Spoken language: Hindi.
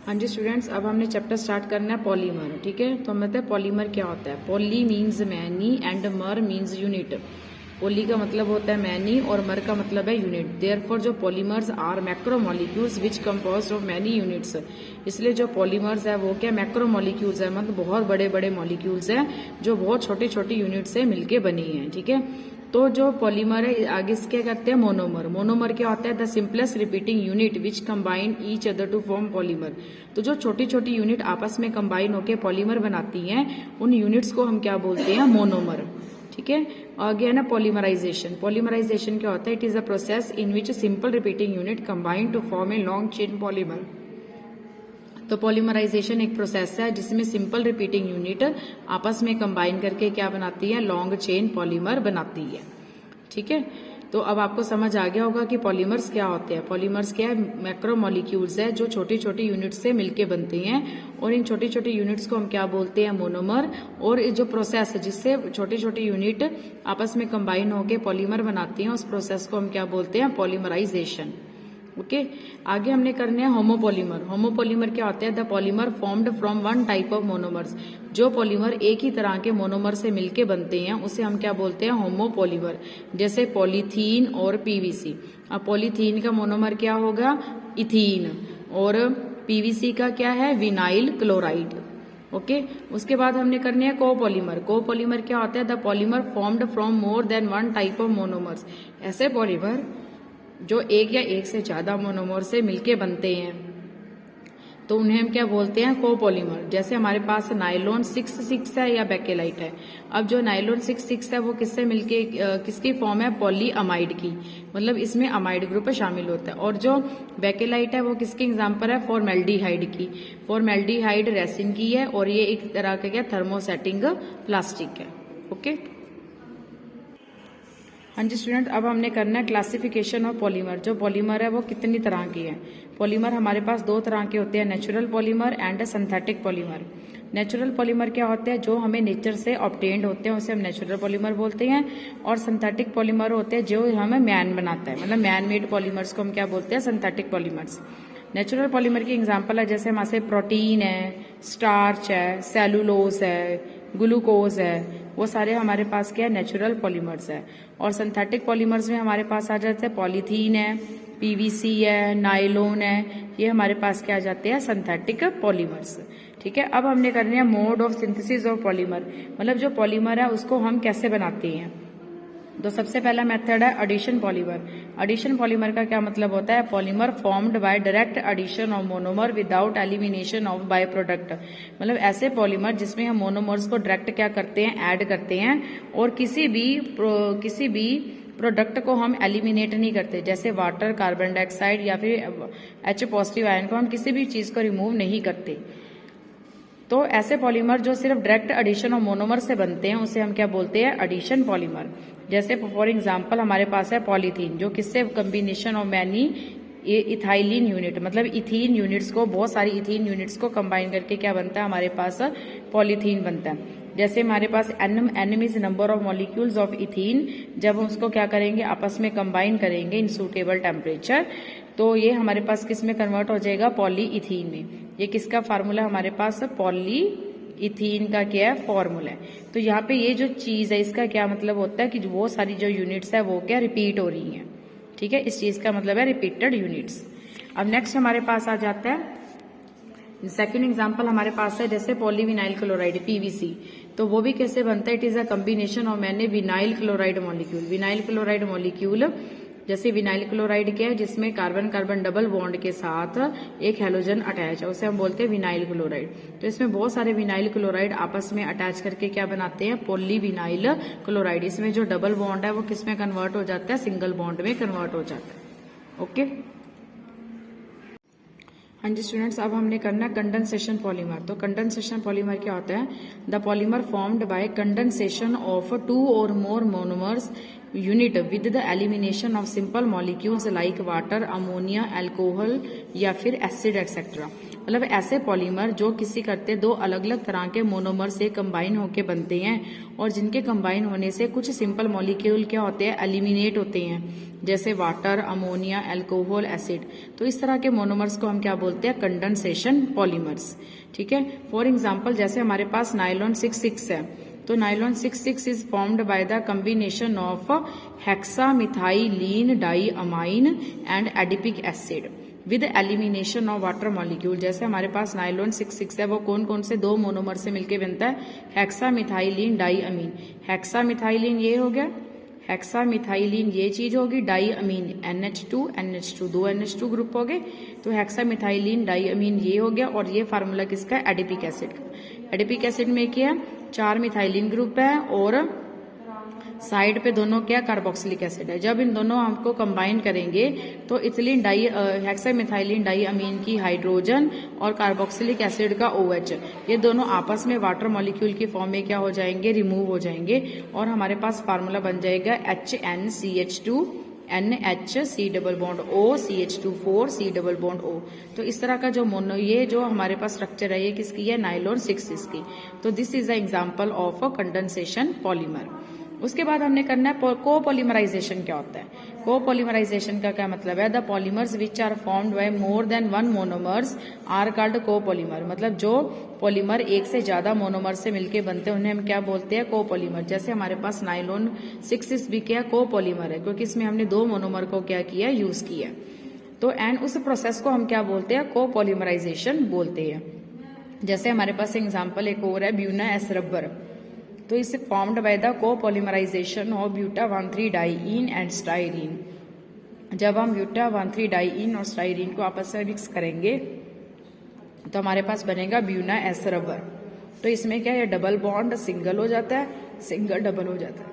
हाँ जी स्टूडेंट्स, अब हमने चैप्टर स्टार्ट करना है पॉलीमर। ठीक है, तो हम बताते हैं पॉलीमर क्या होता है। पॉली मीन्स मैनी एंड मर मीन्स यूनिट। पॉली का मतलब होता है मैनी और मर का मतलब है यूनिट। देयरफॉर जो polymers are macromolecules which composed of many units. इसलिए जो पॉलीमर्स है वो क्या मैक्रोमोलिक्यूल्स है, मतलब बहुत बड़े बड़े मॉलिक्यूल्स हैं जो बहुत छोटी छोटी यूनिट से मिलके बनी है। ठीक है, तो जो पॉलीमर है आगे क्या करते हैं मोनोमर। मोनोमर क्या होता है the simplest repeating unit which combine each other to form polymer. तो जो छोटी छोटी यूनिट आपस में कंबाइन होकर पॉलीमर बनाती हैं उन यूनिट्स को हम क्या बोलते हैं, मोनोमर। ठीक है, आगे है ना पॉलीमराइजेशन। पॉलीमराइजेशन क्या होता है, it is a process in which simple repeating unit combine to form a long chain polymer. तो पॉलीमराइजेशन एक प्रोसेस है जिसमें सिंपल रिपीटिंग यूनिट आपस में कंबाइन करके क्या बनाती है, लॉन्ग चेन पॉलीमर बनाती है। ठीक है, तो अब आपको समझ आ गया होगा कि पॉलीमर्स क्या होते हैं। पॉलीमर्स क्या है, मैक्रोमोलिक्यूल्स है जो छोटी छोटी यूनिट से मिलके बनती हैं और इन छोटी छोटी यूनिट्स को हम क्या बोलते हैं, मोनोमर। और जो प्रोसेस है जिससे छोटी छोटी यूनिट आपस में कंबाइन होकर पॉलीमर बनाती हैं उस प्रोसेस को हम क्या बोलते हैं, पॉलीमराइजेशन। ओके, आगे हमने करने हैं होमोपॉलीमर। होमोपॉलीमर क्या होता है, the polymer formed from one type of monomers. जो पॉलीमर एक ही तरह के मोनोमर से मिलके बनते हैं उसे हम क्या बोलते हैं, होमोपॉलीमर। जैसे पॉलीथीन और पीवीसी। अब पॉलीथीन का मोनोमर क्या होगा, इथीन, और पीवीसी का क्या है, विनाइल क्लोराइड। ओके, उसके बाद हमने करने हैं कोपॉलीमर। कोपॉलीमर क्या होता है, the polymer formed from more than one type of monomers. ऐसे पॉलीमर जो एक या एक से ज्यादा मोनोमर से मिलके बनते हैं तो उन्हें हम क्या बोलते हैं, कोपॉलीमर। जैसे हमारे पास नायलॉन 6,6 है या बेकेलाइट है। अब जो नायलॉन 6,6 है वो किससे मिलके किसकी फॉर्म है, पॉलीअमाइड की, मतलब इसमें अमाइड ग्रुप शामिल होता है। और जो बेकेलाइट है वो किसकी एग्जांपल है, फॉर्मेल्डिहाइड की। फॉर्मेल्डिहाइड रेसिन की है और ये एक तरह का क्या थर्मोसेटिंग प्लास्टिक है। ओके, हाँ जी स्टूडेंट, अब हमने करना है क्लासिफिकेशन ऑफ पॉलीमर। जो पॉलीमर है वो कितनी तरह की है। पॉलीमर हमारे पास दो तरह के होते हैं, natural polymer and synthetic polymer. Natural polymer क्या होते हैं, जो हमें नेचर से ऑब्टेन्ड होते हैं उसे हम नेचुरल पॉलीमर बोलते हैं। और सिंथेटिक पॉलीमर होते हैं जो हमें मैन बनाता है, मतलब मैन मेड पॉलीमर्स को हम क्या बोलते हैं, सिंथेटिक पॉलीमर्स। नेचुरल पॉलीमर की एग्जांपल है जैसे हमारे प्रोटीन है, स्टार्च है, सेलुलोज है, ग्लूकोज है, वो सारे हमारे पास क्या है, नेचुरल पॉलीमर्स है। और सिंथेटिक पॉलीमर्स में हमारे पास आ जाते हैं पॉलीथीन है, पीवीसी है, नायलॉन है, ये हमारे पास क्या आ जाते हैं, सिंथेटिक पॉलीमर्स। ठीक है, अब हमने करने हैं mode of synthesis of polymer, मतलब जो पॉलीमर है उसको हम कैसे बनाते हैं। तो सबसे पहला मेथड है एडिशन पॉलीमर। एडिशन पॉलीमर का क्या मतलब होता है, polymer formed by direct addition of monomer without elimination of by product. मतलब ऐसे पॉलीमर जिसमें हम मोनोमर्स को डायरेक्ट क्या करते हैं, ऐड करते हैं और किसी भी प्रोडक्ट को हम एलिमिनेट नहीं करते। जैसे वाटर, कार्बन डाइऑक्साइड या फिर H पॉजिटिव आयन को हम किसी भी चीज को रिमूव नहीं करते। तो ऐसे पॉलीमर जो सिर्फ डायरेक्ट एडिशन ऑफ मोनोमर से बनते हैं उसे हम क्या बोलते हैं, एडिशन पॉलीमर। जैसे फॉर एग्जांपल हमारे पास है पॉलीथीन, जो किससे combination of many ethylene unit, मतलब इथीन यूनिट्स को, बहुत सारी इथीन यूनिट्स को कंबाइन करके क्या बनता है, हमारे पास पॉलीथीन बनता है। जैसे हमारे पास N is number of molecules of ethene, जब हम उसको क्या करेंगे, आपस में कंबाइन करेंगे इन सूटेबल टेम्परेचर, तो ये हमारे पास किस में कन्वर्ट हो जाएगा, पॉलीइथीन में। ये किसका फार्मूला हमारे पास, पॉलीइथीन का क्या है, फॉर्मूला है। तो यहाँ पे ये जो चीज है इसका क्या मतलब होता है कि वो सारी जो यूनिट्स है वो क्या रिपीट हो रही हैं। ठीक है, इस चीज का मतलब है रिपीटेड यूनिट्स। अब नेक्स्ट हमारे पास आ जाता है सेकेंड एग्जाम्पल हमारे पास है जैसे पॉलीविनाइल क्लोराइड, पीवीसी। तो वो भी कैसे बनता है, it is a combination of मैंने vinyl chloride molecule. Vinyl chloride molecule, जैसे विनाइल क्लोराइड क्या है, जिसमें कार्बन कार्बन डबल बॉन्ड के साथ एक हेलोजन अटैच है, उसे हम बोलते हैं विनाइल क्लोराइड। तो इसमें बहुत सारे विनाइल क्लोराइड आपस में अटैच करके क्या बनाते हैं, पॉलीविनाइल क्लोराइड। इसमें जो डबल बॉन्ड है वो किस में कन्वर्ट हो जाता है, सिंगल बॉन्ड में कन्वर्ट हो जाता है। ओके, हाँ जी स्टूडेंट्स, अब हमने करना है कंडेंसेशन पॉलीमर। तो कंडेंसेशन पॉलीमर क्या होता है, the polymer formed by condensation of two or more monomers unit with the elimination of simple molecules like water, ammonia, alcohol या फिर एसिड एक्सेट्रा। मतलब ऐसे पॉलीमर जो किसी करते दो अलग अलग तरह के मोनोमर से कंबाइन होके बनते हैं और जिनके कंबाइन होने से कुछ सिंपल मॉलिक्यूल क्या होते हैं, एलिमिनेट होते हैं, जैसे वाटर, अमोनिया, अल्कोहल, एसिड। तो इस तरह के मोनोमर्स को हम क्या बोलते हैं, कंडेंसेशन पॉलीमर्स। ठीक है। फॉर एग्जाम्पल जैसे हमारे पास नायलॉन 6,6 है, तो nylon 6,6 is formed by the combination of hexamethylene diamine and adipic acid with elimination of water molecule. जैसे हमारे पास नायलॉन 6,6 है, वो कौन कौन से दो मोनोमर से मिलकर बनता है, हेक्सामिथाइलीन डाइअमीन। हेक्सामिथाइलीन ये हो गया, हेक्सामिथाइलीन ये चीज होगी, डाइअमीन NH2 दो NH2 ग्रुप हो गए, तो हेक्सामिथाइलीन डाइअमीन ये हो गया। और ये फार्मूला किसका है, एडिपिक एसिड का। एडिपिक एसिड में क्या है, 4 मिथाइलिन ग्रुप है और साइड पे दोनों क्या, कार्बोक्सिलिक एसिड है। जब इन दोनों हमको कंबाइन करेंगे तो इथिलीन हेक्सामिथाइलिन डाइअमीन की हाइड्रोजन और कार्बोक्सिलिक एसिड का OH, ये दोनों आपस में वाटर मॉलिक्यूल की फॉर्म में क्या हो जाएंगे, रिमूव हो जाएंगे और हमारे पास फार्मूला बन जाएगा HNCH2 NHC double bond O CH2 4 C double bond O। तो इस तरह का जो ये जो हमारे पास स्ट्रक्चर है, ये किसकी है, नायलॉन 6 की। तो this is a example of a condensation polymer. उसके बाद हमने करना है कोपोलीमराइजेशन क्या होता है। कोपोलीमराइजेशन का क्या मतलब है, the polymers which are formed by more than one monomers are called copolymer. मतलब जो पॉलीमर एक से ज्यादा मोनोमर से मिलके बनते हैं उन्हें हम क्या बोलते हैं, कोपोलीमर। जैसे हमारे पास नायलॉन 6 भी क्या कोपोलीमर है, क्योंकि इसमें हमने दो मोनोमर को क्या किया, यूज किया। तो एंड उस प्रोसेस को हम क्या बोलते हैं, कोपोलीमराइजेशन बोलते हैं। जैसे हमारे पास एग्जाम्पल एक और है, ब्यूना एस रबर। तो इसे formed by the copolymerization of buta 1,3 diene and styrene. जब हम ब्यूटा 1,3 डाइईन और स्टाइरीन को आपस में मिक्स करेंगे तो हमारे पास बनेगा ब्यूना एस रबर। तो इसमें क्या है, डबल बॉन्ड सिंगल हो जाता है, सिंगल डबल हो जाता है।